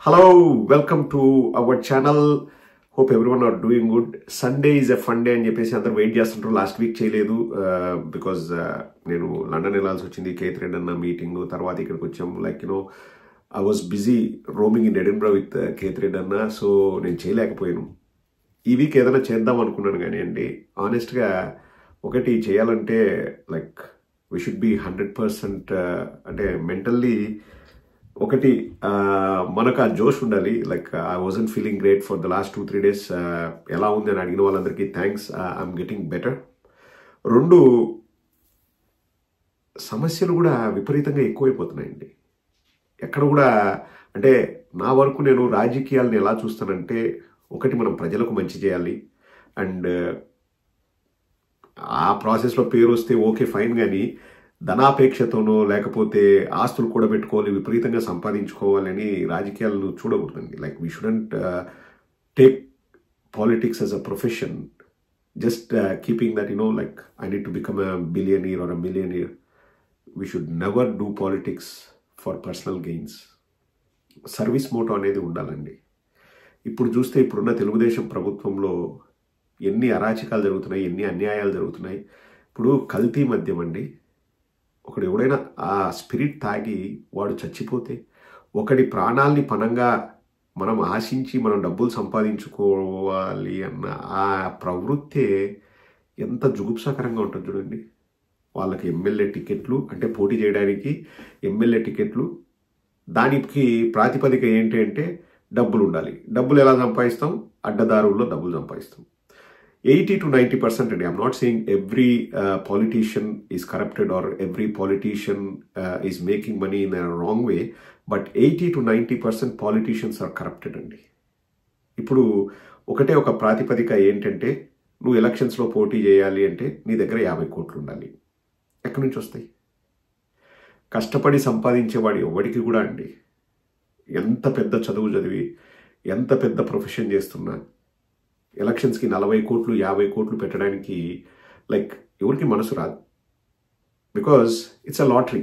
Hello, welcome to our channel. Hope everyone are doing good. Sunday is a fun day అని చెప్పేసి అందరూ wait చేస్తుంటారు. Last week చేయలేదు because నేను London వెళ్ళాల్సి వచ్చింది. కేథరిన్ అన్న మీటింగ్ తర్వాత ఇక్కడికి వచ్చాము. I was busy roaming in Edinburgh with Catherine అన్న, సో నేను చేయలేకపోయాను. ఈ వీక్ ఏదైనా చేద్దాం అనుకున్నాను కానీ అండి ఆనెస్ట్గా ఒకటి చేయాలంటే వీ షుడ్ బి 100% అంటే మెంటల్లీ ఒకటి మనకు ఆ జోష్ ఉండాలి. I wasn't feeling great for the last 2-3 days. ఎలా ఉంది అని అడిగిన వాళ్ళందరికీ థ్యాంక్స్, ఐఎమ్ గెటింగ్ బెటర్. 2 సమస్యలు కూడా విపరీతంగా ఎక్కువైపోతున్నాయండి. ఎక్కడ కూడా అంటే నా వరకు నేను రాజకీయాలను ఎలా చూస్తానంటే ఒకటి మనం ప్రజలకు మంచి చేయాలి అండ్ ఆ ప్రాసెస్లో పేరు వస్తే ఓకే ఫైన్, కానీ ధనాపేక్షతోనో లేకపోతే ఆస్తులు కూడా పెట్టుకోవాలి విపరీతంగా సంపాదించుకోవాలని రాజకీయాలను చూడకూడదండి. We shouldn't take politics as a profession, just keeping that I need to become a billionaire or a millionaire. We should never do politics for personal gains. Service motto అనేది ఉండాలండి. ఇప్పుడు చూస్తే ఇప్పుడున్న తెలుగుదేశం ప్రభుత్వంలో ఎన్ని అరాచకాలు జరుగుతున్నాయి, ఎన్ని అన్యాయాలు జరుగుతున్నాయి. ఇప్పుడు కల్తీ మద్యం అండి, ఒకడు ఎవడైనా ఆ స్పిరిట్ తాగి వాడు చచ్చిపోతే ఒకడి ప్రాణాలని పణంగా మనం ఆశించి మనం డబ్బులు సంపాదించుకోవాలి అన్న ఆ ప్రవృత్తే ఎంత జుగుప్సాకరంగా ఉంటుంది చూడండి. వాళ్ళకి ఎమ్మెల్యే టికెట్లు అంటే పోటీ చేయడానికి ఎమ్మెల్యే టికెట్లు, దానికి ప్రాతిపదిక ఏంటి అంటే డబ్బులు ఉండాలి. డబ్బులు ఎలా సంపాదిస్తాం? అడ్డదారుల్లో డబ్బులు సంపాదిస్తాం. 80 to 90% అండి. I'm not saying every politician is corrupted or every politician is making money in a wrong way, but 80 to 90% politicians are corrupted అండి. ఇప్పుడు ఒకటే ఒక ప్రాతిపదిక ఏంటంటే నువ్వు ఎలక్షన్స్లో పోటీ చేయాలి అంటే నీ దగ్గర 50 కోట్లు ఉండాలి. ఎక్కడి నుంచి వస్తాయి? కష్టపడి సంపాదించేవాడు ఎవడికి కూడా అండి, ఎంత పెద్ద చదువు చదివి ఎంత పెద్ద ప్రొఫెషన్ చేస్తున్నా ఎలక్షన్స్కి 40 కోట్లు 50 కోట్లు పెట్టడానికి ఎవరికి మనసు రాదు. Because it's a lottery.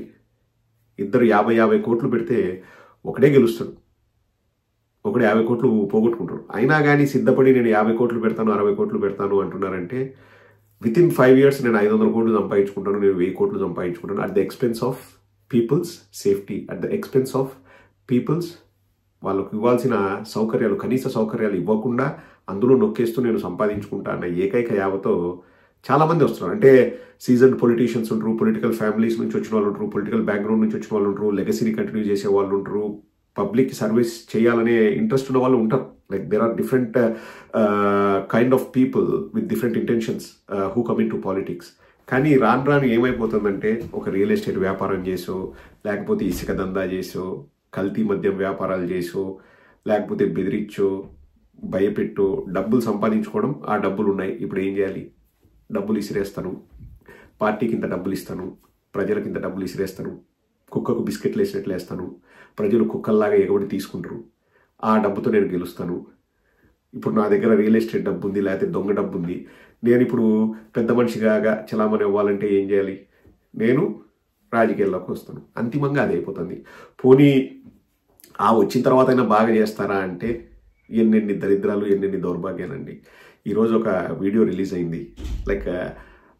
ఇద్దరు 50 కోట్లు పెడితే ఒకడే గెలుస్తాడు, ఒకడే 50 కోట్లు పోగొట్టుకుంటాడు. అయినా కానీ సిద్ధపడి నేను 50 కోట్లు పెడతాను 60 కోట్లు పెడతాను అంటున్నారంటే వితిన్ 5 years నేను 500 కోట్లు సంపాదించుకుంటాను, నేను 1000 కోట్లు సంపాదించుకుంటాను. At the expense of people's safety, at the expense of people's వాళ్ళకు ఇవ్వాల్సిన సౌకర్యాలు, కనీస సౌకర్యాలు ఇవ్వకుండా అందులో నొక్కేస్తూ నేను సంపాదించుకుంటా అన్న ఏకైక యావతో చాలామంది వస్తున్నారు. అంటే సీజన్డ్ పొలిటీషియన్స్ ఉంటారు, పొలిటికల్ ఫ్యామిలీస్ నుంచి వచ్చిన వాళ్ళు ఉంటారు, పొలిటికల్ బ్యాక్గ్రౌండ్ నుంచి వచ్చిన వాళ్ళు ఉంటారు, లెగసీని కంటిన్యూ చేసే వాళ్ళు ఉంటారు, పబ్లిక్ సర్వీస్ చేయాలనే ఇంట్రెస్ట్ ఉన్న వాళ్ళు ఉంటారు. There are different kind of people with different intentions who come into politics. కానీ రాను ఏమైపోతుందంటే ఒక రియల్ ఎస్టేట్ వ్యాపారం చేసో, లేకపోతే ఇసుక దందా చేసో, కల్తీ మద్యం వ్యాపారాలు చేసో, లేకపోతే బెదిరించో భయపెట్టో డబ్బులు సంపాదించుకోవడం. ఆ డబ్బులు ఉన్నాయి, ఇప్పుడు ఏం చేయాలి? డబ్బులు ఇసిరేస్తాను, పార్టీకి ఇంత డబ్బులు ఇస్తాను, ప్రజలకి ఇంత డబ్బులు ఇసిరేస్తాను, కుక్కకు బిస్కెట్లు వేసినట్లు వేస్తాను, ప్రజలు కుక్కల్లాగా ఎగబడి తీసుకుంటారు, ఆ డబ్బుతో నేను గెలుస్తాను. ఇప్పుడు నా దగ్గర రియల్ ఎస్టేట్ డబ్బు ఉంది, లేకపోతే దొంగ డబ్బు ఉంది, నేను ఇప్పుడు పెద్ద మనిషిగా చలామణి అవ్వాలంటే ఏం చేయాలి? నేను రాజకీయాల్లోకి వస్తాను. అంతిమంగా అది అయిపోతుంది. పోనీ ఆ వచ్చిన తర్వాత అయినా బాగా చేస్తారా అంటే ఎన్నెన్ని దరిద్రాలు, ఎన్నెన్ని దౌర్భాగ్యాలండి. ఈరోజు ఒక వీడియో రిలీజ్ అయింది.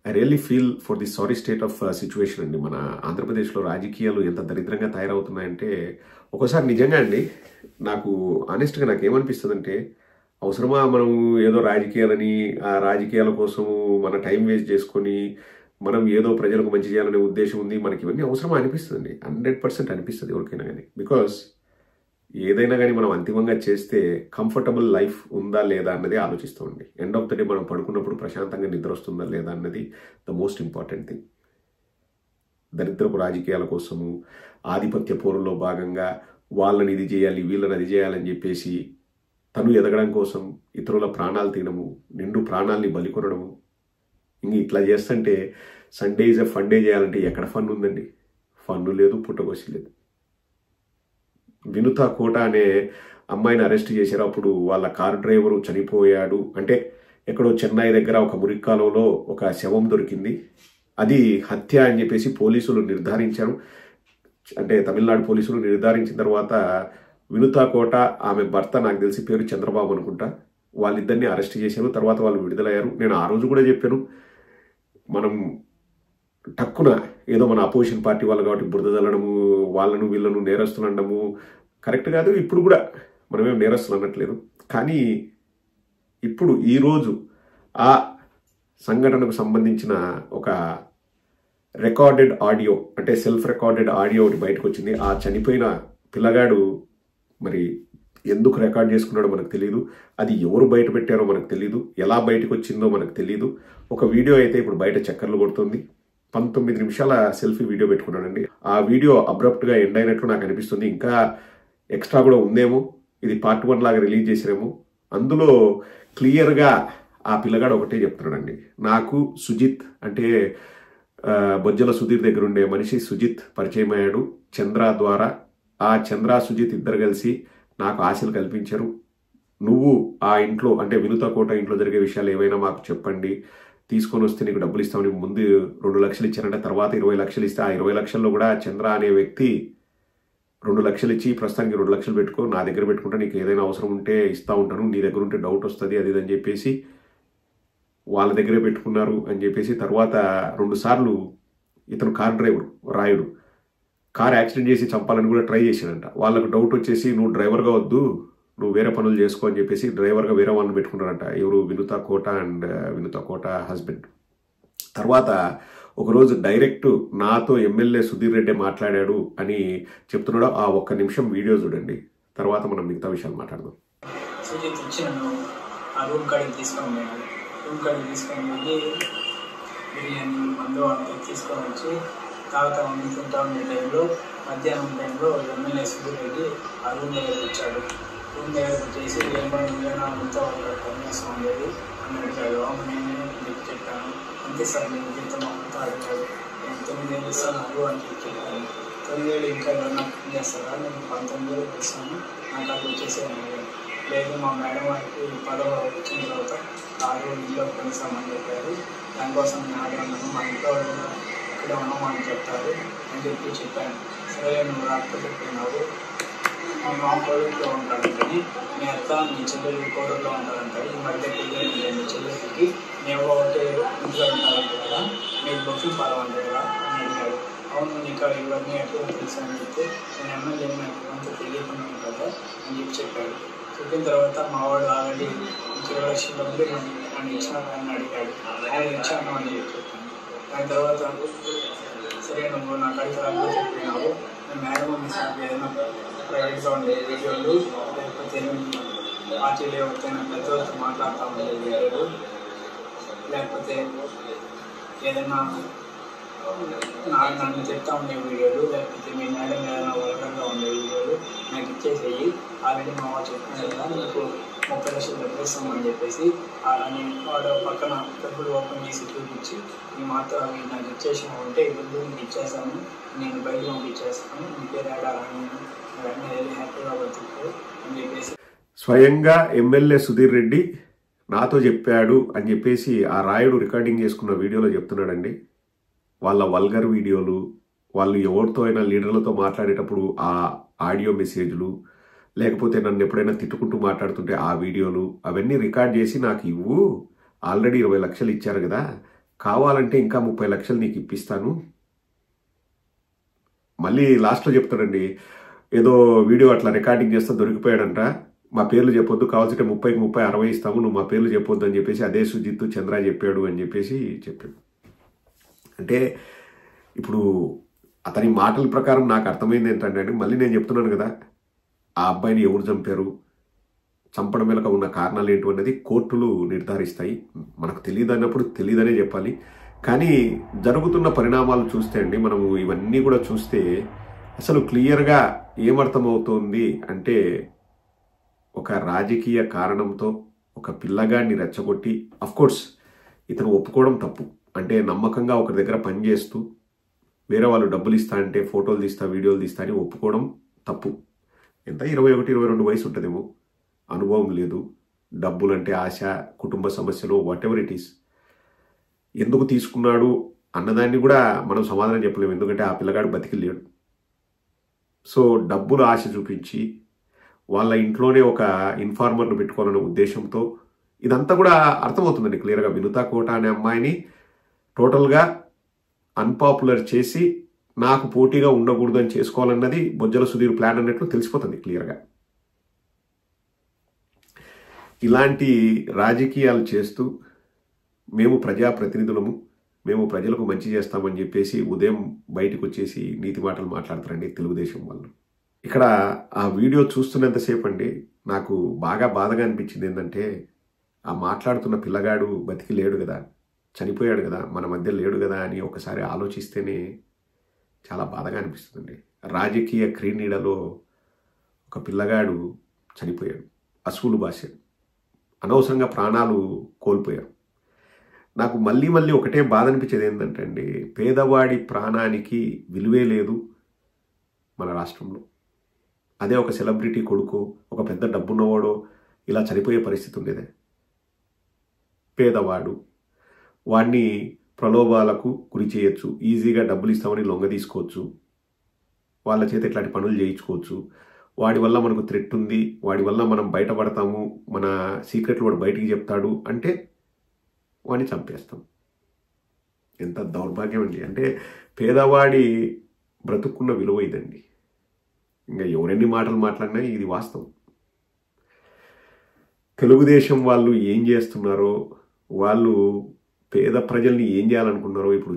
I really feel for the sorry state of situation అండి. మన ఆంధ్రప్రదేశ్లో రాజకీయాలు ఎంత దరిద్రంగా తయారవుతున్నాయంటే ఒక్కోసారి నిజంగా అండి నాకు ఆనెస్ట్గా నాకేమనిపిస్తుంది అంటే అవసరమా మనం ఏదో రాజకీయాలని ఆ రాజకీయాల కోసం మన టైం వేస్ట్ చేసుకొని మనం ఏదో ప్రజలకు మంచి చేయాలనే ఉద్దేశం ఉంది, మనకి ఇవన్నీ అవసరమా అనిపిస్తుంది. 100% అనిపిస్తుంది ఎవరికైనా కానీ. బికాస్ ఏదైనా కానీ మనం అంతిమంగా చేస్తే కంఫర్టబుల్ లైఫ్ ఉందా లేదా అన్నది ఆలోచిస్తామండి. ఎండ్ ఆఫ్ ద డే మనం పడుకున్నప్పుడు ప్రశాంతంగా నిద్ర వస్తుందా లేదా అన్నది ద మోస్ట్ ఇంపార్టెంట్ థింగ్. దరిద్రపు రాజకీయాల కోసము ఆధిపత్య పోరులో భాగంగా వాళ్ళని ఇది చేయాలి వీళ్ళని అది చేయాలని చెప్పేసి తను ఎదగడం కోసం ఇతరుల ప్రాణాలు తినము, నిండు ప్రాణాలని బలికొనడము. ఇంక ఇట్లా చేస్తుంటే Sunday is a fun day చేయాలంటే ఎక్కడ ఫన్ ఉందండి? ఫన్ను లేదు, పుట్టగొసి లేదు. వినుత కోట అనే అమ్మాయిని అరెస్ట్ చేశారు. అప్పుడు వాళ్ళ కారు డ్రైవరు చనిపోయాడు అంటే ఎక్కడో చెన్నై దగ్గర ఒక మురిక్కాలంలో ఒక శవం దొరికింది. అది హత్య అని చెప్పేసి పోలీసులు నిర్ధారించారు. అంటే తమిళనాడు పోలీసులు నిర్ధారించిన తర్వాత వినుతా కోట ఆమె భర్త నాకు తెలిసి పేరు చంద్రబాబు అనుకుంటా, వాళ్ళిద్దరిని అరెస్ట్ చేశారు. తర్వాత వాళ్ళు విడుదలయ్యారు. నేను ఆ రోజు కూడా చెప్పాను, మనం టక్కున ఏదో మన అపోజిషన్ పార్టీ వాళ్ళు కాబట్టి బురద చల్లడము, వాళ్ళను వీళ్ళను నేరస్తులు అనడము కరెక్ట్ కాదు. ఇప్పుడు కూడా మనమేం నేరస్తులు అనట్లేదు. కానీ ఇప్పుడు ఈరోజు ఆ సంఘటనకు సంబంధించిన ఒక రికార్డెడ్ ఆడియో, అంటే సెల్ఫ్ రికార్డెడ్ ఆడియో ఒకటి బయటకు వచ్చింది. ఆ చనిపోయిన పిల్లగాడు మరి ఎందుకు రికార్డ్ చేసుకున్నాడో మనకు తెలియదు, అది ఎవరు బయట పెట్టారో మనకు తెలియదు, ఎలా బయటకు వచ్చిందో మనకు తెలియదు. ఒక వీడియో అయితే ఇప్పుడు బయట చక్కర్లు కొడుతుంది. 19 నిమిషాల సెల్ఫీ వీడియో పెట్టుకున్నాడండి. ఆ వీడియో అబ్రప్ట్గా ఎండ్ అయినట్లు నాకు అనిపిస్తుంది. ఇంకా ఎక్స్ట్రా కూడా ఉందేమో, ఇది పార్ట్ 1 లాగా రిలీజ్ చేసినేమో. అందులో క్లియర్గా ఆ పిల్లగాడు ఒకటే చెప్తున్నాడండి, నాకు సుజిత్ అంటే బొజ్జల సుధీర్ దగ్గర ఉండే మనిషి సుజిత్ పరిచయం అయ్యాడు చంద్ర ద్వారా. ఆ చంద్ర సుజిత్ ఇద్దరు కలిసి నాకు ఆశలు కల్పించారు. నువ్వు ఆ ఇంట్లో అంటే వినుతా కోట ఇంట్లో జరిగే విషయాలు ఏవైనా మాకు చెప్పండి, తీసుకొని వస్తే నీకు డబ్బులు ఇస్తామని ముందు 2 లక్షలు ఇచ్చారంటే తర్వాత 20 లక్షలు ఇస్తే, ఆ 20 లక్షల్లో కూడా చంద్ర అనే వ్యక్తి 2 లక్షలు ఇచ్చి ప్రస్తుతానికి 2 లక్షలు పెట్టుకో, నా దగ్గర పెట్టుకుంటా, నీకు ఏదైనా అవసరం ఉంటే ఇస్తా ఉంటాను, నీ దగ్గర ఉంటే డౌట్ వస్తుంది అది అని చెప్పేసి వాళ్ళ దగ్గరే పెట్టుకున్నారు అని చెప్పేసి. తర్వాత 2 సార్లు ఇతను car driver Rayudu car accident చేసి చంపాలని కూడా ట్రై చేశాడంట. వాళ్ళకు డౌట్ వచ్చేసి నువ్వు డ్రైవర్గా వద్దు, నువ్వు వేరే పనులు చేసుకో అని చెప్పేసి డ్రైవర్గా వేరే వాళ్ళని పెట్టుకున్నారంట. ఎవరు? Vinutha quota and Vinutha Kota husband. తర్వాత ఒకరోజు డైరెక్ట్ నాతో ఎమ్మెల్యే సుధీర్ రెడ్డి మాట్లాడాడు అని చెప్తున్నాడు. ఆ 1 నిమిషం వీడియో చూడండి, తర్వాత మనం మిగతా విషయాలు మాట్లాడదాం. సుజిత్ ఇచ్చాను, ఆ రూమ్ కాడికి తీసుకొని వెళ్ళి బిర్యానీ మందు అంతా తీసుకొని వచ్చి తాగుతా ఉండి తింటా ఉండే టైంలో, మధ్యాహ్నం టైంలో ఎమ్మెల్యే సుధీర్ రెడ్డి ఆ రూమ్ దగ్గరికి వచ్చాడు. రూమ్ దగ్గరకు వచ్చేసి ఏమైనా అంతా వాళ్ళ పనిచేస్తూ ఉండేది అని అడిగాడు. అవును నేను మీకు చెప్పాను, అంతే సార్ నేను జీతం అంతా అడిగాడు. నేను 9 ఏళ్ళు ఇస్తాను అని చెప్పాను. 9 ఏళ్ళు ఇంకా ఏమన్నా పని చేస్తారా? నేను 19 ఏళ్ళు ఇస్తాను, నాకు అది వచ్చేసి అడిగాడు. లేదు మా మేడం వారికి 10వ వచ్చిన తర్వాత 6 ఇంట్లో కొనిస్తామని చెప్పారు, దానికోసం నేను అడిగాను, మా ఇంట్లో ఇక్కడ ఉన్నామని చెప్తారు అని చెప్పాను. సరే నువ్వు రాకపోతే పోయినావు, మా కోడూరులో ఉంటాడంటని, మీ అత్త మీ చెల్లెలు కోడూరులో ఉంటారంటారు, ఈ మధ్య పిల్లలు మీ చెల్లెలకి మేము ఒకటి ఇంట్లో ఉంటారంట కదా, మీకు బొక్కి పాలవంటారు కదా అని అడిగాడు. అవును నీకు ఇవన్నీ ఎక్కడ తెలుసు అని చెప్తే, నేను ఎమ్మెల్యే నాకు అంత తెలియకుండా ఉంటుందా అని చెప్పాడు. చెప్పిన తర్వాత మా వాడు ఆల్రెడీ 20 లక్షల డబ్బులు నన్ను ఇచ్చినాను అని అడిగాడు. ఆయన ఇచ్చాను అని చెప్పాను. దాని తర్వాత సరే నువ్వు నాకు అడిగి రాకపోతే చెప్పినావు, నేను మేడం సార్ ఏదైనా ప్రైవేట్గా ఉండే వీడియోలు లేకపోతే పార్టీలు ఎవరికైనా పెద్దలతో మాట్లాడుతూ ఉండే వీడియోలు లేకపోతే ఏదైనా నన్ను చెప్తా ఉండే వీడియోలు లేకపోతే మీ మేడం ఏదైనా వరకంగా ఉండే వీడియోలు నాకు ఇచ్చేసేయి, ఆల్రెడీ మా వాడు చెప్పిన కదా మీకు 30 లక్షలు డబ్బులు ఇస్తామని చెప్పేసి అని వాడు పక్కన డబ్బులు ఓపెన్ చేసి చూపించి మీ మాతో అవి నాకు ఇచ్చేసిన ఉంటే ఇప్పుడు మీకు ఇచ్చేస్తాను, నేను బయట పంపించేస్తాను, మీ పేరు ఆడాలని అవన్నీ వెళ్ళి హ్యాపీగా బతుకు అని చెప్పేసి స్వయంగా ఎమ్మెల్యే సుధీర్ రెడ్డి నాతో చెప్పాడు అని చెప్పేసి ఆ రాయుడు రికార్డింగ్ చేసుకున్న వీడియోలో చెప్తున్నాడండి. వాళ్ళ వల్గర్ వీడియోలు, వాళ్ళు ఎవరితో అయినా లీడర్లతో మాట్లాడేటప్పుడు ఆ ఆడియో మెసేజ్లు, లేకపోతే నన్ను ఎప్పుడైనా తిట్టుకుంటూ మాట్లాడుతుంటే ఆ వీడియోలు, అవన్నీ రికార్డ్ చేసి నాకు ఇవ్వు, ఆల్రెడీ 20 లక్షలు ఇచ్చారు కదా, కావాలంటే ఇంకా 30 లక్షలు నీకు ఇప్పిస్తాను. మళ్ళీ లాస్ట్లో చెప్తాడండి, ఏదో వీడియో అట్లా రికార్డింగ్ చేస్తే దొరికిపోయాడంట, మా పేర్లు చెప్పొద్దు, కావాల్సింటే 30కి 30 60 ఇస్తాము, నువ్వు మా పేర్లు చెప్పొద్దు అని చెప్పేసి అదే సుజిత్ చంద్ర చెప్పాడు అని చెప్పేసి చెప్పాడు. అంటే ఇప్పుడు అతని మాటల ప్రకారం నాకు అర్థమైంది ఏంటంటే, మళ్ళీ నేను చెప్తున్నాను కదా, ఆ అబ్బాయిని ఎవరు చంపారు, చంపడం వెనుక ఉన్న కారణాలు ఏంటి అనేది కోర్టులు నిర్ధారిస్తాయి. మనకు తెలియదు అన్నప్పుడు తెలియదనే చెప్పాలి. కానీ జరుగుతున్న పరిణామాలు చూస్తే అండి, మనము ఇవన్నీ కూడా చూస్తే అసలు క్లియర్గా ఏమర్థమవుతోంది అంటే, ఒక రాజకీయ కారణంతో ఒక పిల్లగాడిని రెచ్చగొట్టి, అఫ్కోర్స్ ఇతను ఒప్పుకోవడం తప్పు. అంటే నమ్మకంగా ఒకరి దగ్గర పనిచేస్తూ వేరే వాళ్ళు డబ్బులు ఇస్తా అంటే ఫోటోలు తీస్తా వీడియోలు తీస్తా అని ఒప్పుకోవడం తప్పు. ఎంత 21-22 వయసు ఉంటుందేమో, అనుభవం లేదు, డబ్బులంటే ఆశ, కుటుంబ సమస్యలు, వాట్ ఎవర్ ఇట్ ఈస్. ఎందుకు తీసుకున్నాడు అన్నదాన్ని కూడా మనం సమాధానం చెప్పలేము, ఎందుకంటే ఆ పిల్లగాడు బతికి లేడు. సో డబ్బులు ఆశ చూపించి వాళ్ళ ఇంట్లోనే ఒక ఇన్ఫార్మర్ను పెట్టుకోవాలనే ఉద్దేశంతో ఇదంతా కూడా అర్థమవుతుందండి క్లియర్గా. వినుతా కోట అనే అమ్మాయిని టోటల్గా అన్పాపులర్ చేసి నాకు పోటీగా ఉండకూడదు అని చేసుకోవాలన్నది బొజ్జల సుధీర్ ప్లాన్ అన్నట్లు తెలిసిపోతుంది క్లియర్గా. ఇలాంటి రాజకీయాలు చేస్తూ మేము ప్రజాప్రతినిధులము, మేము ప్రజలకు మంచి చేస్తామని చెప్పేసి ఉదయం బయటకు వచ్చేసి నీతి మాటలు మాట్లాడతారండి తెలుగుదేశం వాళ్ళు. ఇక్కడ ఆ వీడియో చూస్తున్నంతసేపు అండి నాకు బాగా బాధగా అనిపించింది ఏంటంటే, ఆ మాట్లాడుతున్న పిల్లగాడు బతికి లేడు కదా, చనిపోయాడు కదా, మన మధ్య లేడు కదా అని ఒకసారి ఆలోచిస్తేనే చాలా బాధగా అనిపిస్తుందండి. రాజకీయ క్రీడలో ఒక పిల్లగాడు చనిపోయాడు, అసూలు భాష, అనవసరంగా ప్రాణాలు కోల్పోయారు. నాకు మళ్ళీ మళ్ళీ ఒకటే బాధ అనిపించేది ఏంటంటే అండి, పేదవాడి ప్రాణానికి విలువే లేదు మన రాష్ట్రంలో. అదే ఒక సెలబ్రిటీ కొడుకో, ఒక పెద్ద డబ్బున్నవాడో ఇలా చనిపోయే పరిస్థితి ఉండేదే. పేదవాడు, వాడిని ప్రలోభాలకు గురి చేయొచ్చు, ఈజీగా డబ్బులు ఇస్తామని లొంగ తీసుకోవచ్చు, వాళ్ళ చేత ఇట్లాంటి పనులు చేయించుకోవచ్చు. వాడి వల్ల మనకు థ్రెట్ ఉంది, వాడి వల్ల మనం బయటపడతాము, మన సీక్రెట్లు వాడు బయటికి చెప్తాడు అంటే వాడిని చంపేస్తాం. ఎంత దౌర్భాగ్యం అండి. అంటే పేదవాడి బ్రతుకున్న విలువ ఇదండి. ఇంకా ఎవరెన్ని మాటలు మాట్లాడినా ఇది వాస్తవం. తెలుగుదేశం వాళ్ళు ఏం చేస్తున్నారో, వాళ్ళు పేద ప్రజల్ని ఏం చేయాలనుకున్నారో, ఇప్పుడు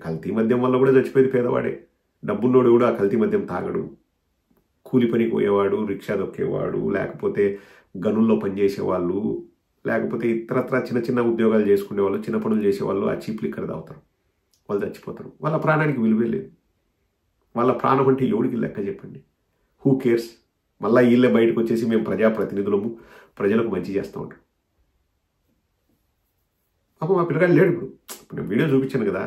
కల్తీ మద్యం వల్ల కూడా చచ్చిపోయేది పేదవాడే. డబ్బున్నోడు కూడా కల్తీ మద్యం తాగడు. కూలి పనికి పోయేవాడు, రిక్షా దొక్కేవాడు, లేకపోతే గనుల్లో పనిచేసేవాళ్ళు, లేకపోతే ఇతరత్ర చిన్న చిన్న ఉద్యోగాలు చేసుకునేవాళ్ళు, చిన్న పనులు చేసేవాళ్ళు ఆ చీప్ లిక్కర్ తాగుతారు, వాళ్ళు చచ్చిపోతారు. వాళ్ళ ప్రాణానికి విలువే లేదు. వాళ్ళ ప్రాణం అంటే ఎవడికి లెక్క చెప్పండి? Who cares? మళ్ళీ వీళ్ళే బయటకు వచ్చేసి మేము ప్రజాప్రతినిధులము, ప్రజలకు మంచి చేస్తూ ఉంటాం. పాపం ఆ పిల్లగాడు లేడు. ఇప్పుడు నేను వీడియో చూపించాను కదా,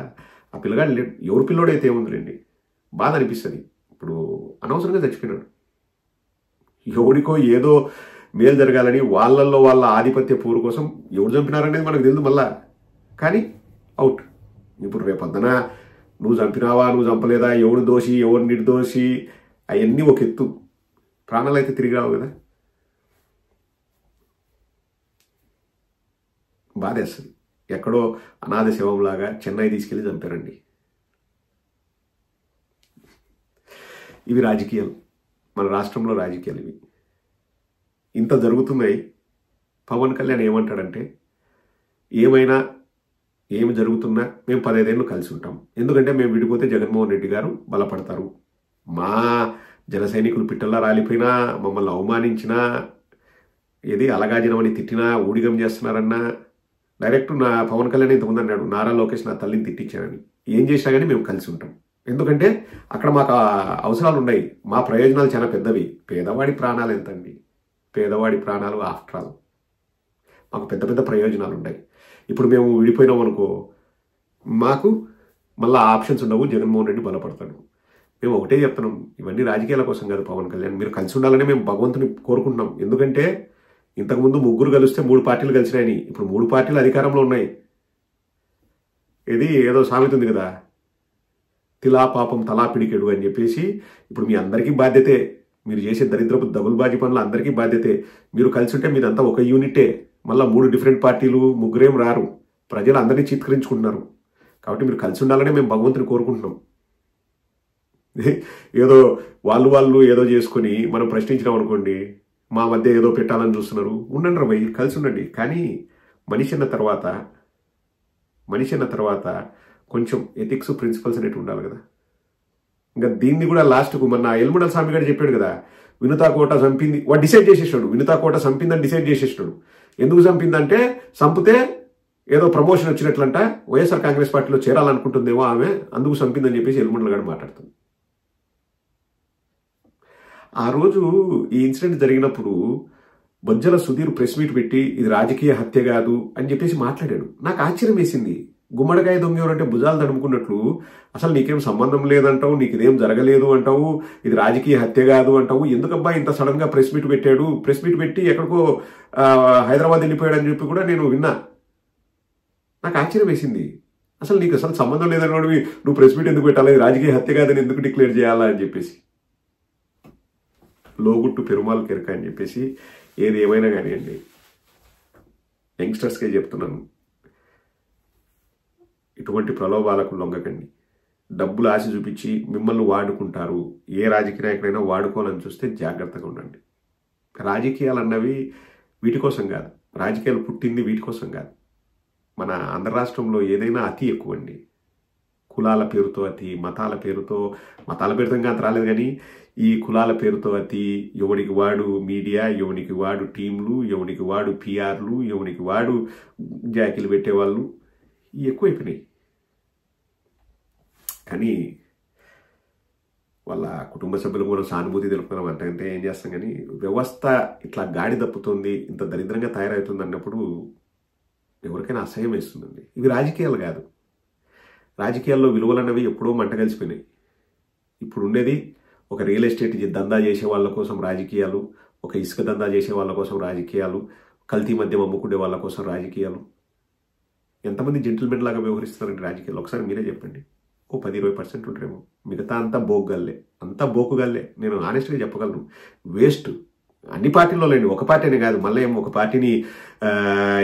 ఆ పిల్లగాడు లేడు. ఎవరు పిల్లోడైతే ఏముందిలేండి, బాధ అనిపిస్తుంది. ఇప్పుడు అనవసరంగా చచ్చిపోయినాడు. ఎవడికో ఏదో మేలు జరగాలని వాళ్ళల్లో వాళ్ళ ఆధిపత్య పూరు కోసం ఎవరు చంపినారనేది మనకు తెలియదు మళ్ళా. కానీ అవుట్. ఇప్పుడు రేపొద్దున నువ్వు చంపినావా, నువ్వు చంపలేదా, ఎవడు దోషి, ఎవరు నిర్దోషి, అవన్నీ ఒక ఎత్తు. ప్రాణాలు అయితే తిరిగి రావు కదా. బాధేస్తుంది. ఎక్కడో అనాథ శవంలాగా చెన్నై తీసుకెళ్ళి చంపారండి. ఇవి రాజకీయాలు, మన రాష్ట్రంలో రాజకీయాలు ఇవి. ఇంత జరుగుతున్నాయి. పవన్ కళ్యాణ్ ఏమంటాడంటే, ఏమైనా ఏమి జరుగుతున్నా మేము 15 ఏళ్ళు కలిసి ఉంటాం, ఎందుకంటే మేము విడిపోతే జగన్మోహన్ రెడ్డి గారు బలపడతారు. మా జన సైనికులు పిట్టల్లా రాలిపోయినా, మమ్మల్ని అవమానించినా, ఏది అలగాజనమని తిట్టినా, ఊడిగం చేస్తున్నారన్నా, డైరెక్ట్ నా పవన్ కళ్యాణ్ ఇంతకుముందు అన్నాడు, నారా లోకేష్ నా తల్లిని తిట్టించానని. ఏం చేసినా కానీ మేము కలిసి ఉంటాం, ఎందుకంటే అక్కడ మాకు అవసరాలు ఉన్నాయి, మా ప్రయోజనాలు చాలా పెద్దవి. పేదవాడి ప్రాణాలు ఎంతండి? పేదవాడి ప్రాణాలు ఆఫ్టర్ ఆల్ మాకు పెద్ద పెద్ద ప్రయోజనాలు ఉన్నాయి. ఇప్పుడు మేము విడిపోయినాం అనుకో, మాకు మళ్ళీ ఆప్షన్స్ ఉండవు, జగన్మోహన్ రెడ్డి బలపడతాడు. మేము ఒకటే చెప్తున్నాం, ఇవన్నీ రాజకీయాల కోసం కాదు పవన్ కళ్యాణ్, మీరు కలిసి ఉండాలని మేము భగవంతుని కోరుకుంటున్నాం. ఎందుకంటే ఇంతకుముందు 3 కలిస్తే 3 పార్టీలు కలిసినాయని, ఇప్పుడు 3 పార్టీలు అధికారంలో ఉన్నాయి. ఇది ఏదో సామెత ఉంది కదా, తిలా పాపం తలా పిడికెడు అని చెప్పేసి. ఇప్పుడు మీ అందరికీ బాధ్యతే, మీరు చేసే దరిద్రపు దగులుబాజీ పనులు అందరికీ బాధ్యతే. మీరు కలిసి ఉంటే మీదంతా ఒక యూనిటే. మళ్ళీ 3 డిఫరెంట్ పార్టీలు, 3 రారు. ప్రజలు అందరినీ చిత్కరించుకుంటున్నారు. కాబట్టి మీరు కలిసి ఉండాలని మేము భగవంతుని కోరుకుంటున్నాం. ఏదో వాళ్ళు ఏదో చేసుకొని మనం ప్రశ్నించినాం అనుకోండి, మా మధ్య ఏదో పెట్టాలని చూస్తున్నారు. ఉండండి రా భయ్, కలిసి ఉండండి. కానీ మనిషి అన్న తర్వాత కొంచెం ఎథిక్స్, ప్రిన్సిపల్స్ అనేవి ఉండాలి కదా. ఇంకా దీన్ని కూడా లాస్ట్కు మొన్న ఎల్ముడల స్వామి గారు చెప్పాడు కదా, వినుతా కోట చంపింది, వాడు డిసైడ్ చేసేసాడు. వినుతా కోట చంపిందని డిసైడ్ చేసేసాడు. ఎందుకు చంపిందంటే, చంపితే ఏదో ప్రమోషన్ వచ్చినట్లంట, వైఎస్ఆర్ కాంగ్రెస్ పార్టీలో చేరాలనుకుంటుందేమో ఆమె, అందుకు చంపిందని చెప్పేసి ఎల్ముడల గారు మాట్లాడుతుంది. ఆ రోజు ఈ ఇన్సిడెంట్ జరిగినప్పుడు బొజ్జల సుధీర్ ప్రెస్ మీట్ పెట్టి ఇది రాజకీయ హత్య కాదు అని చెప్పేసి మాట్లాడాడు. నాకు ఆశ్చర్యం వేసింది. గుమ్మడికాయ దొంగెవరంటే భుజాలు తడుముకున్నట్లు, అసలు నీకేం సంబంధం లేదంటావు, నీకు ఇదేం జరగలేదు అంటావు, ఇది రాజకీయ హత్య కాదు అంటావు, ఎందుకబ్బా ఇంత సడన్ గా ప్రెస్ మీట్ పెట్టాడు, ప్రెస్ మీట్ పెట్టి ఎక్కడికో హైదరాబాద్ వెళ్ళిపోయాడు అని చెప్పి కూడా నేను విన్నా. నాకు ఆశ్చర్యం వేసింది. అసలు నీకు అసలు సంబంధం లేదని నువ్వు ప్రెస్ మీట్ ఎందుకు పెట్టాలి, రాజకీయ హత్య కాదని ఎందుకు డిక్లేర్ చేయాలా అని చెప్పేసి. లోగుట్టు పెరుమాల్ కెరక అని చెప్పేసి. ఏది ఏమైనా కానివ్వండి, యంగ్స్టర్స్కే చెప్తున్నాను, ఇటువంటి ప్రలోభాలకు లొంగకండి. డబ్బులు ఆశ చూపించి మిమ్మల్ని వాడుకుంటారు. ఏ రాజకీయ నాయకుడైనా వాడుకోవాలని చూస్తే జాగ్రత్తగా ఉండండి. రాజకీయాలు అన్నవి వీటి కోసం కాదు, రాజకీయాలు పుట్టింది వీటి కోసం కాదు. మన ఆంధ్ర రాష్ట్రంలో ఏదైనా అతి ఎక్కువ అండి. కులాల పేరుతో అతి, మతాల పేరుతో ఇంకా అంత రాలేదు కానీ ఈ కులాల పేరుతో అతి, ఎవడికి వాడు మీడియా, ఎవనికి వాడు టీంలు, ఎవనికి వాడు పిఆర్లు, ఎవనికి వాడు జాకీలు పెట్టేవాళ్ళు ఎక్కువైపోయినాయి. కానీ వాళ్ళ కుటుంబ సభ్యులు కూడా సానుభూతి తెలుపుకున్నాం అంటే ఏం చేస్తాం. కానీ వ్యవస్థ ఇట్లా గాడి తప్పుతుంది, ఇంత దరిద్రంగా తయారవుతుంది అన్నప్పుడు ఎవరికైనా అసహ్యం వేస్తుందండి. ఇవి రాజకీయాలు కాదు. రాజకీయాల్లో విలువలు అన్నవి ఎప్పుడో మంట కలిసిపోయినాయి. ఇప్పుడు ఉండేది ఒక రియల్ ఎస్టేట్ దందా చేసే వాళ్ళ కోసం రాజకీయాలు, ఒక ఇసుక దందా చేసే వాళ్ళ కోసం రాజకీయాలు, కల్తీ మద్యం అమ్ముకునే వాళ్ళ కోసం రాజకీయాలు. ఎంతమంది జెంటిల్మెన్ లాగా వ్యవహరిస్తారండి రాజకీయాలు? ఒకసారి మీరే చెప్పండి. ఓ 10-20% ఉంటారేమో, మిగతా అంతా బోగ్గల్లే, అంతా బోకుగల్లే. నేను ఆనెస్ట్గా చెప్పగలను. వేస్ట్ అన్ని పార్టీల్లో లేండి, ఒక పార్టీనే కాదు. మళ్ళీ ఏమో ఒక పార్టీని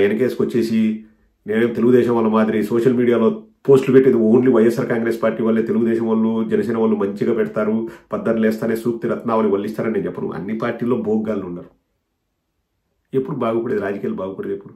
వెనకేసుకొచ్చేసి నేనేం తెలుగుదేశం వాళ్ళ మాదిరి సోషల్ మీడియాలో పోస్టులు పెట్టేది ఓన్లీ వైఎస్ఆర్ కాంగ్రెస్ పార్టీ వాళ్ళే, తెలుగుదేశం వాళ్ళు జనసేన వాళ్ళు మంచిగా పెడతారు, పద్దరు లేస్తానే సూక్తి రత్నావళి వల్లిస్తారని నేను చెప్పను. అన్ని పార్టీల్లో బోగ్గాళ్ళు ఉండరు. ఎప్పుడు బాగుపడేది? రాజకీయాలు బాగుపడేది ఎప్పుడు?